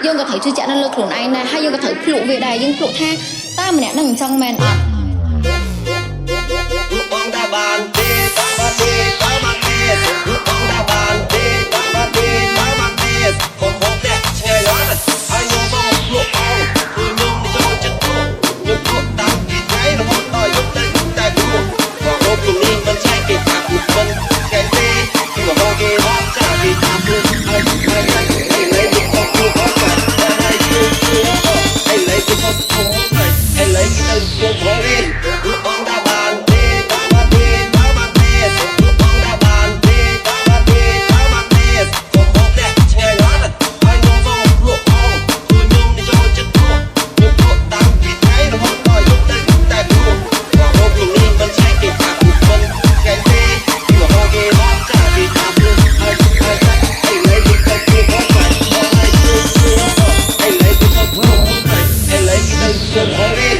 យើងក៏ត្រូវជឿជាក់នៅលើខ្លួនឯងដែរហើយយើងក៏ត្រូវភ្លក់វាដែរយើងភ្លក់ថាតើម្នាក់នឹងអញ្ចឹងមែនអត់បងតាបានទេតាបានទេតាបានទេបងតាបានទេតាបានទេតាបានទេបងបងតែឆ្ងាយណាស់ហើយខ្ញុំបងភ្លក់អោគឺខ្ញុំចូលចិត្តខ្ញុំភ្លក់តាមពីថ្ងៃរហូតដល់យប់ទៅតែព្រោះបងរកជំនាញមិនឆែកគេថាគឺមិនកែទេគឺហៅគេថាចាគេថាភ្លក់ហើយលេងទៅភ្លក់អត់ហើយហើយលេងទៅភ្លក់ហើយលេងទៅភ្លក់ផងវិញបងតាបានទេតាបានទេតាបានទេបងតាបានទេតាបានទេតាបានទេបងបងតែឆ្ងាយណាស់ហើយខ្ញុំបងភ្លក់អោគឺខ្ញុំចូលចិត្តខ្ញុំភ្លក់តាមពីថ្ងៃរហូតដល់យប់ទៅតែព្រោះបងរកជំនាញមិនឆែកគេថាគឺមិនកែទេគឺហៅគេថាចាគេថាភ្លក់ហើយលេងទៅភ្លក់ផងហើយលេងទៅភ្លក់ផងហើយលេងទៅភ្លក់ផងវិញ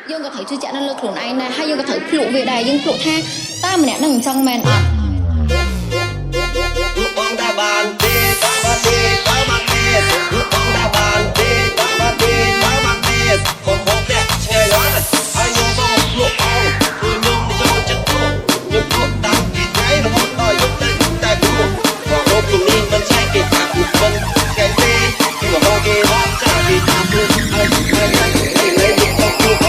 យើងក៏ត្រូវជឿជាក់នៅលើខ្លួនឯងដែរហើយយើងក៏ត្រូវភ្លក់វាដែរយើងភ្លក់ថាតើម្នាក់នឹងអញ្ចឹងមែនអត់បងតាបានទេតាបានទេតាបានទេបងតាបានទេតាបានទេតាបានទេបងបងតែឆ្ងាយណាស់ហើយខ្ញុំបងភ្លក់អោគឺខ្ញុំចូលចិត្តខ្ញុំភ្លក់តាមពីថ្ងៃរហូតដល់យប់ទៅតែព្រោះបងរកជំនាញមិនឆែកគេថាគឺមិនកែទេគឺហៅគេថាចាគេថាភ្លក់ហើយលេងទៅភ្លក់ផង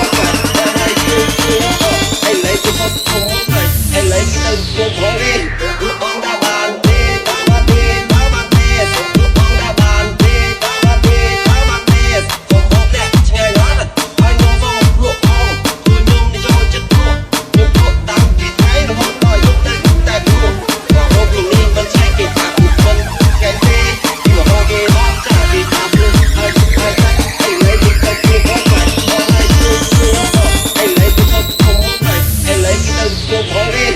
ហើយលេងទៅភ្លក់ផងហើយលេងទៅភ្លក់ផងវិញបងតាបានទេតាបានទេតាបានទេបងតាបានទេតាបានទេតាបានទេបងបងតែឆ្ងាយណាស់ហើយខ្ញុំបងភ្លក់អោគឺខ្ញុំចូលចិត្តខ្ញុំភ្លក់តាមពីថ្ងៃរហូតដល់យប់ទៅតែព្រោះបងរកជំនាញមិនឆែកគេថាគឺមិនកែទេគឺហៅគេថាចាគេថាភ្លក់ហើយលេងទៅភ្លក់ផងហើយលេងទៅភ្លក់ផងហើយលេងទៅភ្លក់ផងវិញ